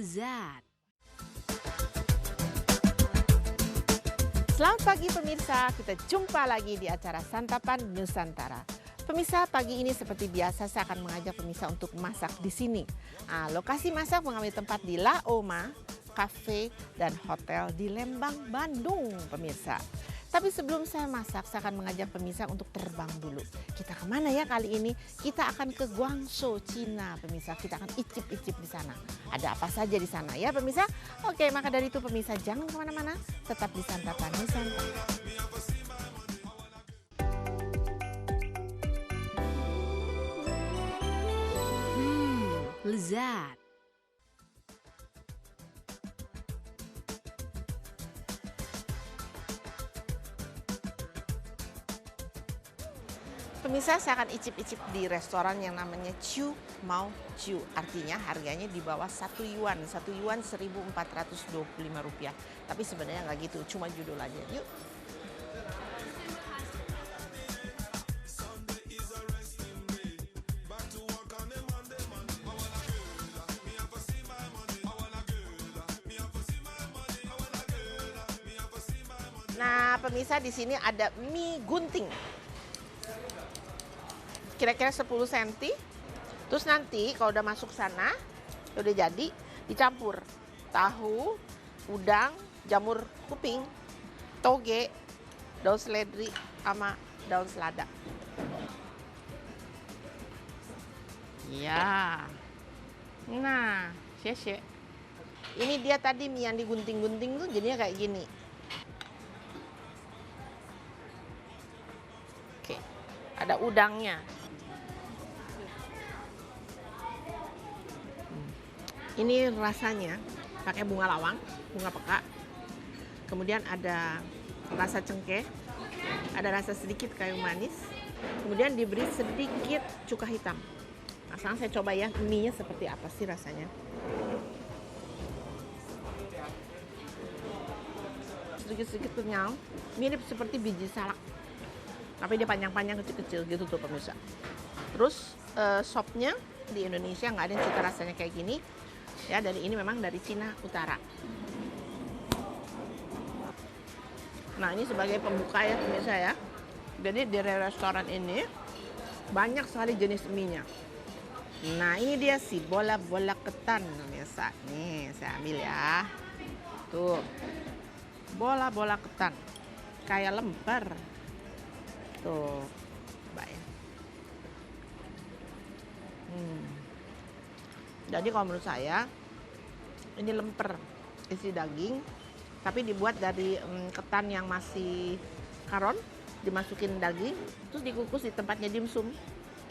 lezat. Selamat pagi pemirsa, kita jumpa lagi di acara Santapan Nusantara. Pemirsa, pagi ini seperti biasa saya akan mengajak pemirsa untuk masak di sini. Lokasi masak mengambil tempat di La Oma, Cafe dan Hotel di Lembang, Bandung, pemirsa. Tapi sebelum saya masak, saya akan mengajak pemirsa untuk terbang dulu. Kita kemana ya kali ini? Kita akan ke Guangzhou, Cina, pemirsa. Kita akan icip-icip di sana. Ada apa saja di sana ya, pemirsa? Oke, maka dari itu pemirsa jangan kemana-mana. Tetap di Santapan Nusantara. Lezat. Pemirsa, saya akan icip-icip di restoran yang namanya Chu Mao Chu. Artinya harganya di bawah 1 yuan. 1 yuan 1.425 rupiah. Tapi sebenarnya nggak gitu, cuma judul aja. Yuk. Nah, pemirsa, di sini ada mie gunting. Kira-kira 10 cm. Terus nanti kalau udah masuk sana, udah jadi, dicampur tahu, udang, jamur kuping, toge, daun seledri, sama daun selada. Ya. Nah, xie. Ini dia tadi mie yang digunting-gunting tuh jadinya kayak gini. Oke. Ada udangnya. Ini rasanya pakai bunga lawang, bunga peka. Kemudian ada rasa cengkeh, ada rasa sedikit kayu manis. Kemudian diberi sedikit cuka hitam. Nah, sekarang saya coba ya mie-nya seperti apa sih rasanya. Sedikit-sedikit kenyal, mirip seperti biji salak. Tapi dia panjang-panjang, kecil-kecil gitu tuh pemirsa. Terus sopnya di Indonesia nggak ada yang cita rasanya kayak gini. Ya, dari ini memang dari Cina Utara. Nah, ini sebagai pembuka ya pemirsa ya. Jadi di restoran ini banyak sekali jenis mie-nya. Nah, ini dia sih bola-bola ketan pemirsa. Nih, saya ambil ya. Tuh. Bola-bola ketan. Kayak lemper. Tuh. Baik. Jadi kalau menurut saya ini lemper isi daging, tapi dibuat dari ketan yang masih karon, dimasukin daging, terus dikukus di tempatnya dimsum,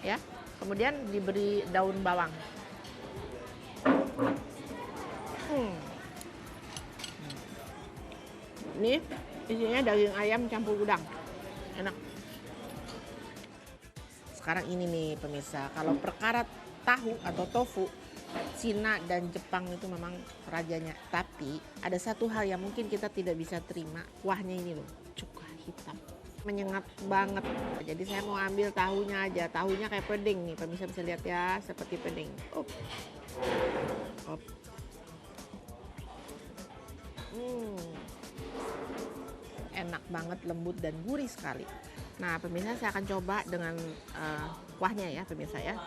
ya. Kemudian diberi daun bawang. Ini isinya daging ayam campur udang, enak. Sekarang ini nih pemirsa, kalau perkara tahu atau tofu, Cina dan Jepang itu memang rajanya. Tapi ada satu hal yang mungkin kita tidak bisa terima, kuahnya ini loh, cuka hitam. Menyengat banget. Jadi saya mau ambil tahunya aja. Tahunya kayak peding nih, pemirsa bisa lihat ya, seperti peding. Op. Enak banget, lembut dan gurih sekali. Nah, pemirsa saya akan coba dengan kuahnya ya, pemirsa ya.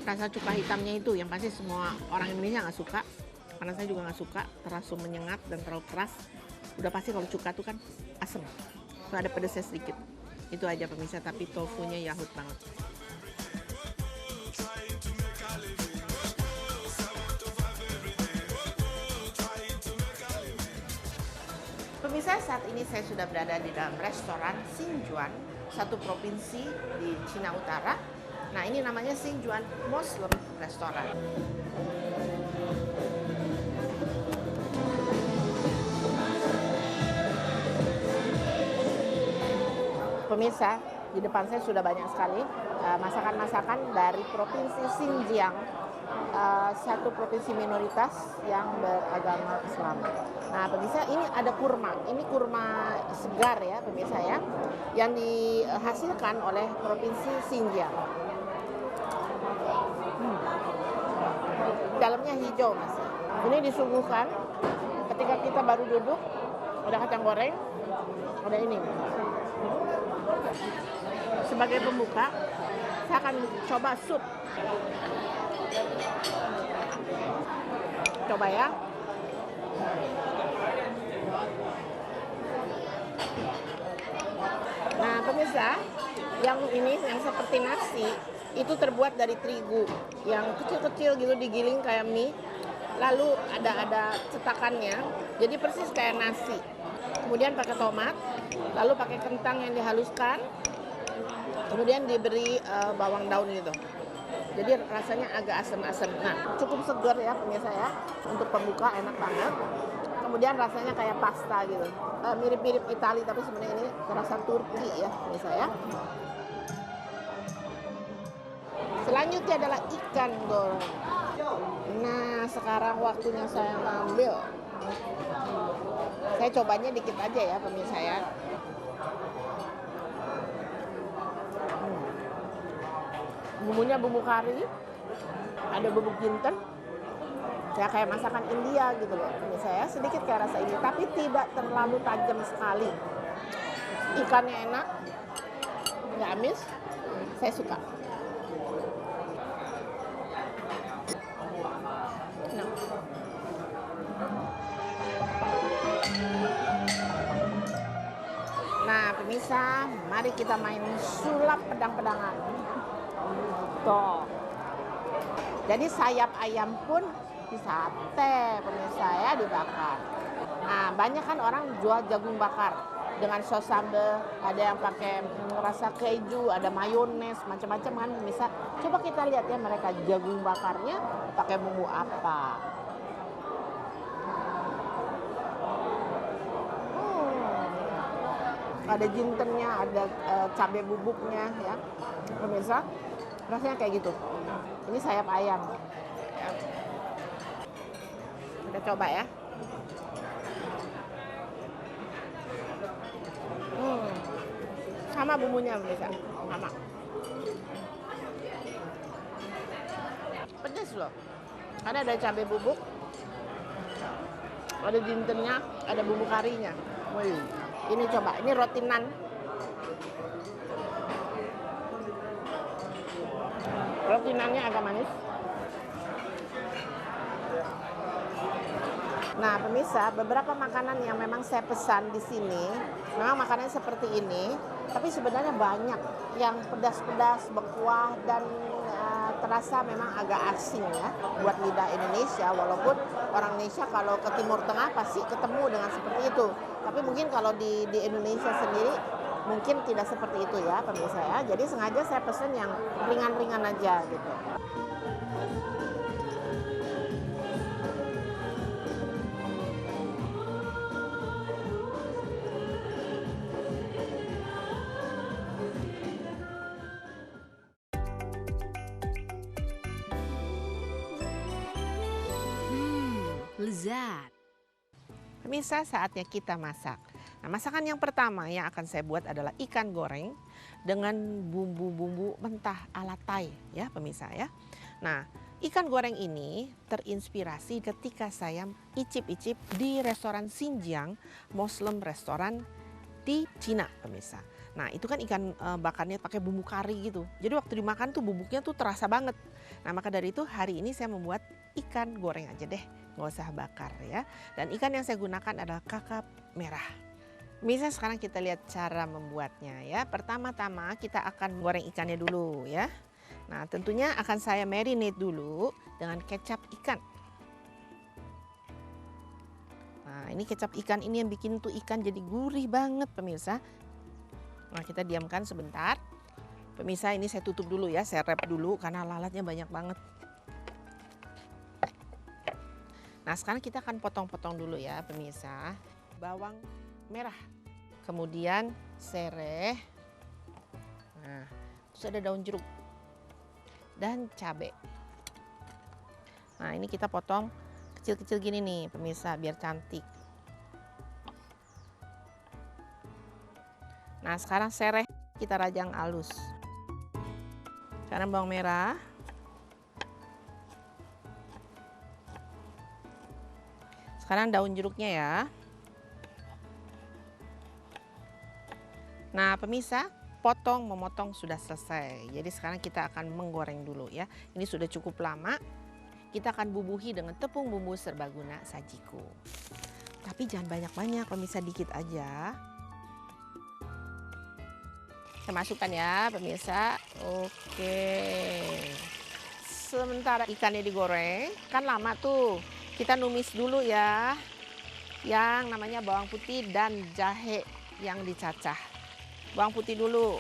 Rasa cuka hitamnya itu yang pasti semua orang Indonesia nggak suka, karena saya juga nggak suka, terlalu menyengat dan terlalu keras. Udah pasti kalau cuka tuh kan asem, so ada pedasnya sedikit. Itu aja pemirsa, tapi tofunya yahut banget. Pemirsa, saat ini saya sudah berada di dalam restoran Xinjuan, satu provinsi di Cina Utara. Nah, ini namanya Xinjuan Muslim Restaurant. Pemirsa, di depan saya sudah banyak sekali masakan-masakan dari provinsi Xinjiang, satu provinsi minoritas yang beragama Islam. Nah, pemirsa, ini ada kurma. Ini kurma segar ya, pemirsa ya, yang dihasilkan oleh provinsi Xinjiang. dalamnya hijau Mas. Ini disuguhkan ketika kita baru duduk, ada kacang goreng, ada ini. Sebagai pembuka, saya akan coba sup. Coba ya. Nah pemirsa, yang ini yang seperti nasi itu terbuat dari terigu yang kecil-kecil gitu, digiling kayak mie, lalu ada cetakannya, jadi persis kayak nasi. Kemudian pakai tomat, lalu pakai kentang yang dihaluskan, kemudian diberi bawang daun gitu. Jadi rasanya agak asam-asam. Nah, cukup segar ya pemirsa ya. Untuk pembuka enak banget. Kemudian rasanya kayak pasta gitu. Mirip-mirip Itali tapi sebenarnya ini rasa Turki ya pemirsa ya. Selanjutnya adalah ikan goreng. Nah, sekarang waktunya saya ngambil. Saya cobanya dikit aja ya pemirsa ya. Bumbunya bumbu kari, ada bubuk jinten, ya kayak masakan India gitu loh. Ini saya sedikit kayak rasa ini, tapi tidak terlalu tajam sekali. Ikannya enak, nggak amis, saya suka. Nah pemirsa, mari kita main sulap pedang-pedangan. Tuh. Jadi sayap ayam pun di sate pemirsa ya, dibakar. Nah banyak kan orang jual jagung bakar dengan saus sambal, ada yang pakai rasa keju, ada mayones, macam-macam kan pemirsa. Coba kita lihat ya mereka jagung bakarnya pakai bumbu apa. Ada jintennya, ada cabai bubuknya ya pemirsa. Rasanya kayak gitu. Ini sayap ayam. Kita coba ya. Sama bumbunya pemirsa, sama. Pedas loh. Karena ada cabai bubuk, ada jintennya, ada bumbu karinya. Wih. Ini coba, ini roti nan. Roti nannya agak manis. Nah, pemirsa, beberapa makanan yang memang saya pesan di sini, memang makanannya seperti ini, tapi sebenarnya banyak yang pedas-pedas, berkuah, dan terasa memang agak asing ya buat lidah Indonesia. Walaupun orang Indonesia kalau ke Timur Tengah pasti ketemu dengan seperti itu. Tapi mungkin kalau di Indonesia sendiri mungkin tidak seperti itu ya pemirsa ya. Jadi sengaja saya pesan yang ringan-ringan aja gitu. Lezat. Pemirsa, saatnya kita masak. Nah, masakan yang pertama yang akan saya buat adalah ikan goreng dengan bumbu-bumbu mentah ala Thai ya pemirsa ya. Nah, ikan goreng ini terinspirasi ketika saya icip-icip di restoran Xinjiang, Muslim restoran di Cina pemirsa. Nah itu kan ikan bakarnya pakai bumbu kari gitu. Jadi waktu dimakan tuh bubuknya tuh terasa banget. Nah maka dari itu hari ini saya membuat ikan goreng aja deh, nggak usah bakar ya. Dan ikan yang saya gunakan adalah kakap merah. Misalnya sekarang kita lihat cara membuatnya ya. Pertama-tama kita akan goreng ikannya dulu ya. Nah tentunya akan saya marinate dulu dengan kecap ikan. Nah ini kecap ikan ini yang bikin tuh ikan jadi gurih banget pemirsa. Nah kita diamkan sebentar. Pemirsa ini saya tutup dulu ya, saya wrap dulu karena lalatnya banyak banget. Nah sekarang kita akan potong-potong dulu ya pemirsa. Bawang merah, kemudian sereh, nah terus ada daun jeruk dan cabai. Nah ini kita potong kecil-kecil gini nih pemirsa biar cantik. Nah sekarang sereh kita rajang halus. Sekarang bawang merah, Sekarang daun jeruknya ya. Nah, pemirsa, memotong sudah selesai. Jadi sekarang kita akan menggoreng dulu ya. Ini sudah cukup lama. Kita akan bubuhi dengan tepung bumbu serbaguna sajiku. Tapi jangan banyak-banyak, pemirsa, dikit aja. Saya masukkan ya, pemirsa. Oke. Sementara ikannya digoreng, kan lama tuh. Kita numis dulu ya. Yang namanya bawang putih dan jahe yang dicacah. Bawang putih dulu.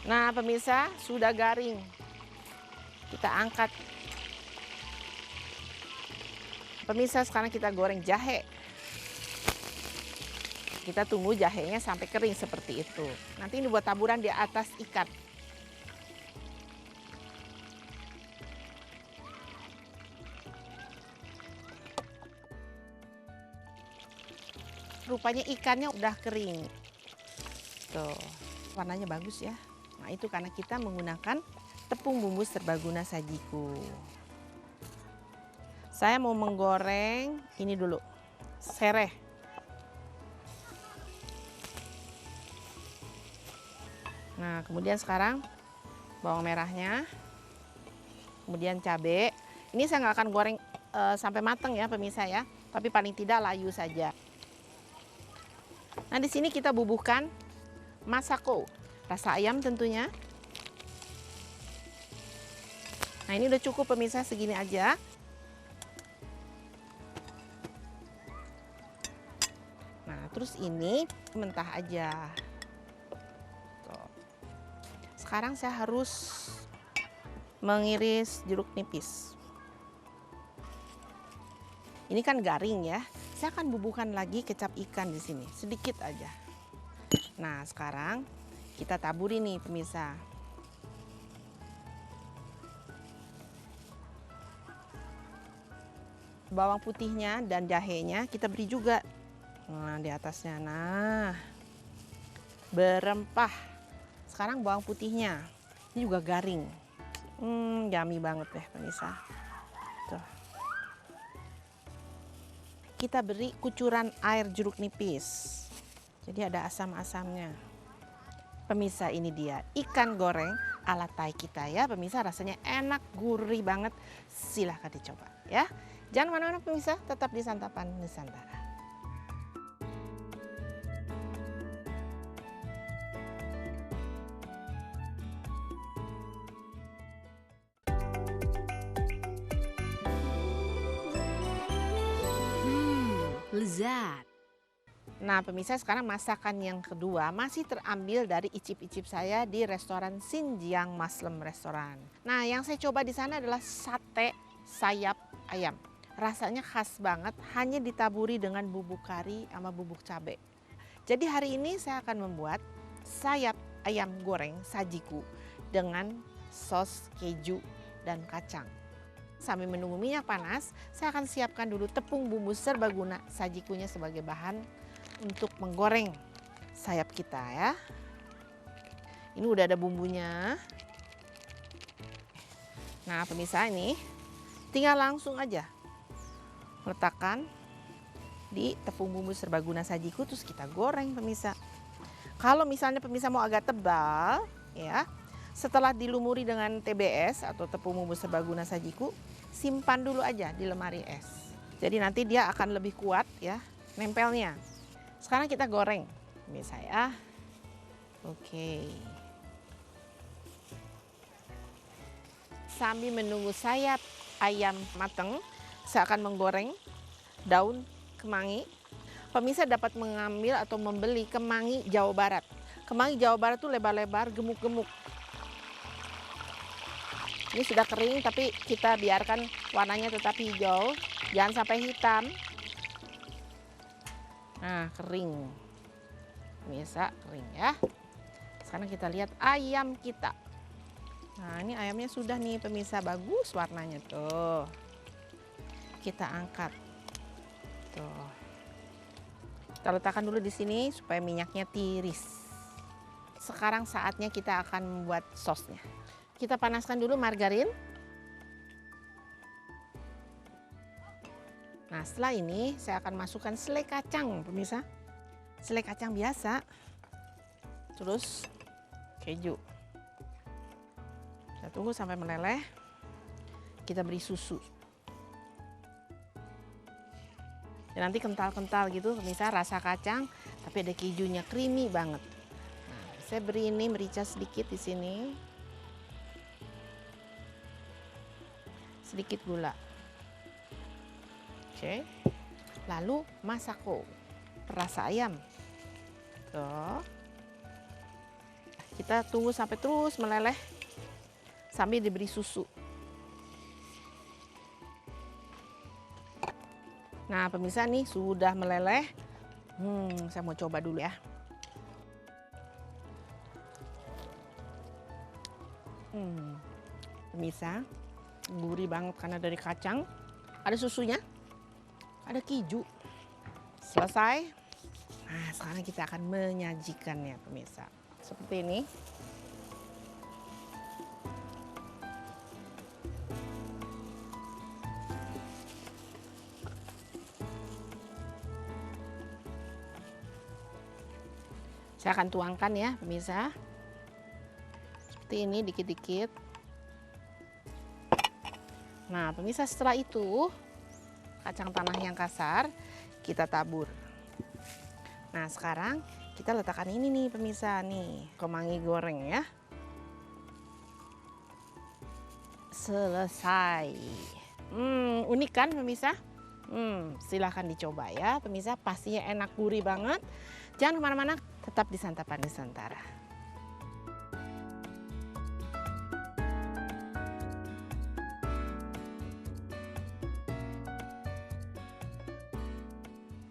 Nah, pemirsa, sudah garing. Kita angkat. Pemirsa, sekarang kita goreng jahe. Kita tunggu jahenya sampai kering seperti itu. Nanti ini buat taburan di atas ikan. Rupanya ikannya udah kering. Tuh, warnanya bagus ya. Nah, itu karena kita menggunakan tepung bumbu serbaguna sajiku. Saya mau menggoreng ini dulu, sereh. Nah, kemudian sekarang bawang merahnya, kemudian cabai. Ini saya nggak akan goreng sampai matang ya, pemirsa ya, tapi paling tidak layu saja. Nah, di sini kita bubuhkan masako, rasa ayam tentunya. Nah, ini udah cukup pemirsa, segini aja. Nah, terus ini mentah aja. Tuh. Sekarang saya harus mengiris jeruk nipis. Ini kan garing ya. Saya akan bubuhkan lagi kecap ikan di sini, sedikit aja. Nah, sekarang kita taburi nih pemirsa. Bawang putihnya dan jahenya kita beri juga. Nah, di atasnya. Nah, berempah. Sekarang bawang putihnya. Ini juga garing. Yummy banget deh pemirsa. Tuh. Kita beri kucuran air jeruk nipis. Jadi ada asam-asamnya. Pemirsa, ini dia ikan goreng ala Thai kita ya. Pemirsa, rasanya enak, gurih banget. Silahkan dicoba ya. Jangan mana-mana pemirsa, tetap di Santapan Nusantara. Lezat. Nah, pemirsa, sekarang masakan yang kedua masih terambil dari icip-icip saya di restoran Xinjiang Muslim Restaurant. Nah, yang saya coba di sana adalah sate sayap ayam. Rasanya khas banget, hanya ditaburi dengan bubuk kari sama bubuk cabai. Jadi hari ini saya akan membuat sayap ayam goreng sajiku dengan sos keju dan kacang. Sambil menunggu minyak panas, saya akan siapkan dulu tepung bumbu serbaguna sajikunya sebagai bahan untuk menggoreng sayap kita ya. Ini udah ada bumbunya. Nah, pemirsa, ini tinggal langsung aja letakkan di tepung bumbu serbaguna sajiku, terus kita goreng pemirsa. Kalau misalnya pemirsa mau agak tebal ya, setelah dilumuri dengan TBS atau tepung bumbu serbaguna sajiku, simpan dulu aja di lemari es. Jadi nanti dia akan lebih kuat ya nempelnya. Sekarang kita goreng pemirsa ya. Oke. Sambil menunggu sayap ayam matang, saya akan menggoreng daun kemangi. Pemirsa dapat mengambil atau membeli kemangi Jawa Barat. Kemangi Jawa Barat tuh lebar-lebar, gemuk-gemuk. Ini sudah kering tapi kita biarkan warnanya tetap hijau, jangan sampai hitam. Nah, kering. Pemirsa, kering ya. Sekarang kita lihat ayam kita. Nah, ini ayamnya sudah nih pemirsa, bagus warnanya tuh. Kita angkat. Tuh. Kita letakkan dulu di sini supaya minyaknya tiris. Sekarang saatnya kita akan membuat sosnya. Kita panaskan dulu margarin. Nah, setelah ini saya akan masukkan selai kacang, pemirsa. Selai kacang biasa. Terus keju. Kita tunggu sampai meleleh. Kita beri susu. Ya, nanti kental-kental gitu, pemirsa, rasa kacang, tapi ada kejunya, creamy banget. Nah, saya beri ini merica sedikit di sini. Sedikit gula. Oke. Lalu masako, perasa ayam. Tuh. Kita tunggu sampai terus meleleh sambil diberi susu. Nah, pemirsa nih sudah meleleh. Saya mau coba dulu ya. Pemirsa, gurih banget karena dari kacang. Ada susunya, ada keju. Selesai. Nah, sekarang kita akan menyajikannya, pemirsa. Seperti ini. Saya akan tuangkan ya, pemirsa. Seperti ini, dikit-dikit. Nah, pemirsa, setelah itu kacang tanah yang kasar kita tabur. Nah, sekarang kita letakkan ini nih, pemirsa, nih, kemangi goreng ya. Selesai. Unik kan, pemirsa? Silahkan dicoba ya, pemirsa. Pastinya enak, gurih banget. Jangan kemana-mana, tetap di Santapan Nusantara.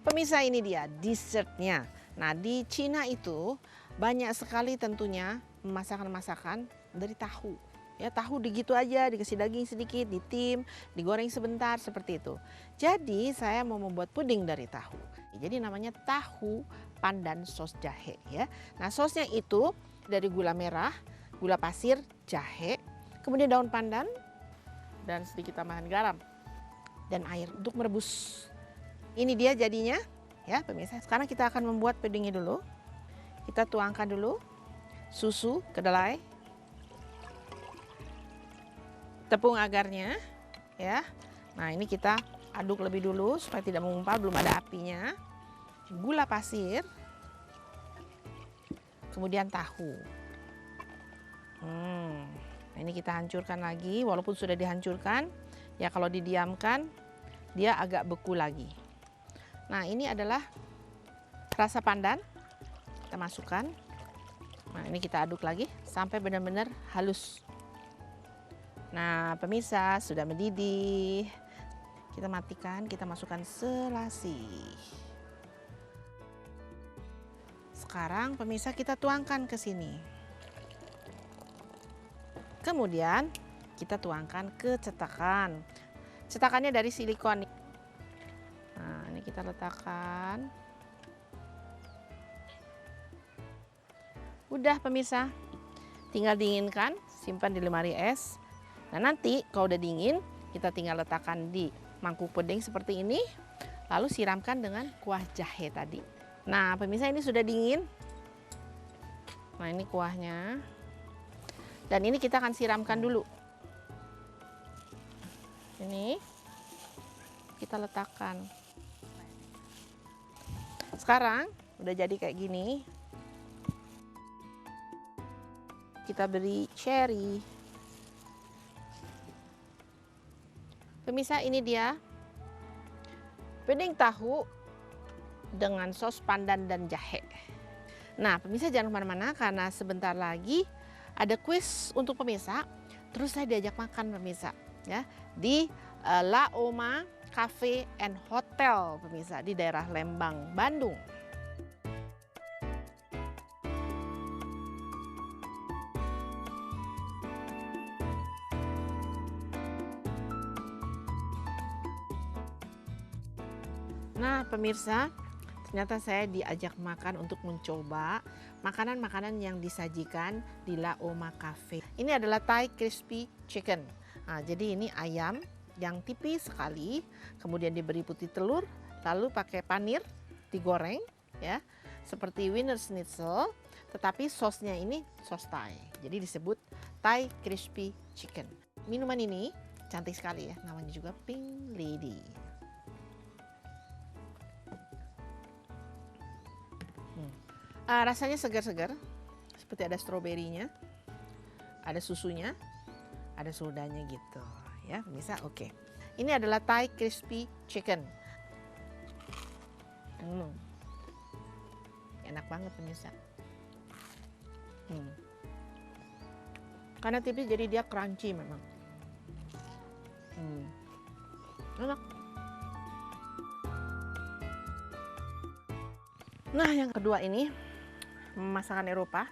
Pemirsa, ini dia dessertnya. Nah, di Cina itu banyak sekali tentunya masakan-masakan dari tahu. Ya, tahu digitu aja, dikasih daging sedikit, ditim, digoreng sebentar seperti itu. Jadi saya mau membuat puding dari tahu. Jadi namanya tahu pandan sos jahe ya. Nah, sosnya itu dari gula merah, gula pasir, jahe, kemudian daun pandan dan sedikit tambahan garam dan air untuk merebus. Ini dia jadinya ya, pemirsa. Sekarang kita akan membuat pudingnya dulu. Kita tuangkan dulu susu kedelai, tepung agarnya ya. Nah, ini kita aduk lebih dulu supaya tidak mengumpal, belum ada apinya. Gula pasir, kemudian tahu. Nah, ini kita hancurkan lagi. Walaupun sudah dihancurkan, ya kalau didiamkan dia agak beku lagi. Nah, ini adalah rasa pandan. Kita masukkan. Nah, ini kita aduk lagi sampai benar-benar halus. Nah, pemirsa, sudah mendidih. Kita matikan, kita masukkan selasi. Sekarang pemirsa kita tuangkan ke sini. Kemudian kita tuangkan ke cetakan. Cetakannya dari silikon. Nah, ini kita letakkan. Udah, pemirsa. Tinggal dinginkan, simpan di lemari es. Nah, nanti kalau udah dingin, kita tinggal letakkan di mangkuk puding seperti ini. Lalu siramkan dengan kuah jahe tadi. Nah, pemirsa, ini sudah dingin. Nah, ini kuahnya. Dan ini kita akan siramkan dulu. Ini kita letakkan. Sekarang udah jadi kayak gini. Kita beri cherry. Pemirsa, ini dia puding tahu dengan sos pandan dan jahe. Nah, pemirsa jangan kemana-mana karena sebentar lagi ada kuis untuk pemirsa. Terus saya diajak makan, pemirsa, ya, di La Oma Cafe and Hotel, pemirsa, di daerah Lembang, Bandung. Nah, pemirsa, ternyata saya diajak makan untuk mencoba makanan-makanan yang disajikan di La Oma Cafe. Ini adalah Thai crispy chicken. Nah, jadi ini ayam yang tipis sekali, kemudian diberi putih telur, lalu pakai panir digoreng ya, seperti Wiener Schnitzel, tetapi sosnya ini sos Thai. Jadi disebut Thai Crispy Chicken. Minuman ini cantik sekali ya, namanya juga Pink Lady. Rasanya segar-segar, seperti ada stroberinya, ada susunya, ada sodanya gitu ya pemirsa. Oke, ini adalah Thai Crispy Chicken. Enak banget pemirsa. Karena tipis jadi dia crunchy memang. Enak. Nah yang kedua ini masakan Eropa,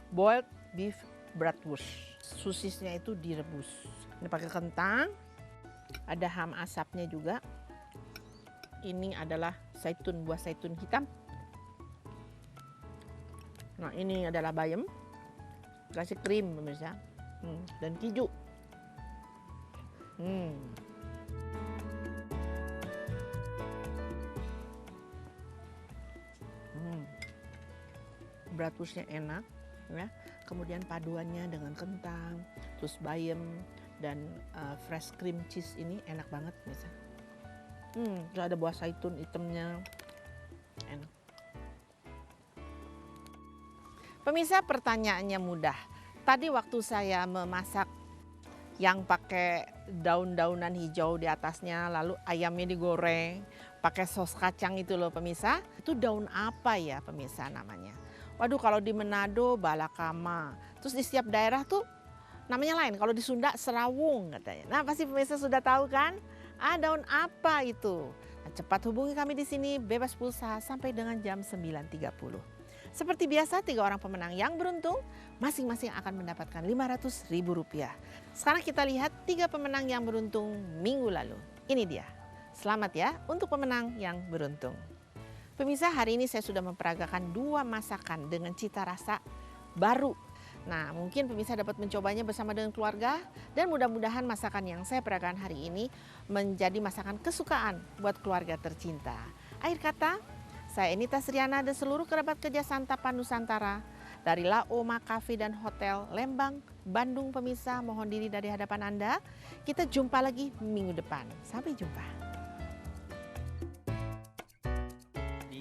boiled beef bratwurst. Sosisnya itu direbus. Ini pakai kentang, ada ham asapnya juga. Ini adalah zaitun, buah zaitun hitam. Nah ini adalah bayam, kasih krim pemirsa, dan keju. Bratwurstnya enak ya, kemudian paduannya dengan kentang, terus bayam dan fresh cream cheese ini enak banget pemirsa. Terus ada buah zaitun hitamnya, enak. Pemirsa, pertanyaannya mudah. Tadi waktu saya memasak yang pakai daun-daunan hijau di atasnya, lalu ayamnya digoreng pakai sos kacang itu loh pemirsa. Itu daun apa ya pemirsa namanya? Waduh, kalau di Manado balakama. Terus di setiap daerah tuh namanya lain. Kalau di Sunda serawung katanya. Nah, pasti pemirsa sudah tahu kan? Daun apa itu? Nah, cepat hubungi kami di sini, bebas pulsa sampai dengan jam 9.30. Seperti biasa, 3 orang pemenang yang beruntung masing-masing akan mendapatkan Rp500.000. Sekarang kita lihat 3 pemenang yang beruntung minggu lalu. Ini dia. Selamat ya untuk pemenang yang beruntung. Pemirsa, hari ini saya sudah memperagakan 2 masakan dengan cita rasa baru. Nah, mungkin pemirsa dapat mencobanya bersama dengan keluarga dan mudah-mudahan masakan yang saya peragakan hari ini menjadi masakan kesukaan buat keluarga tercinta. Akhir kata, saya Enita Sriana dan seluruh kerabat kerja Santapan Nusantara dari La Oma Cafe dan Hotel Lembang, Bandung pemirsa, mohon diri dari hadapan Anda. Kita jumpa lagi minggu depan. Sampai jumpa.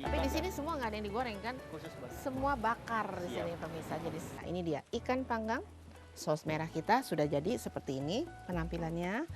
Tapi di sini semua nggak ada yang digoreng kan? Semua bakar di sini pemirsa. Jadi ini dia ikan panggang, saus merah kita sudah jadi seperti ini penampilannya.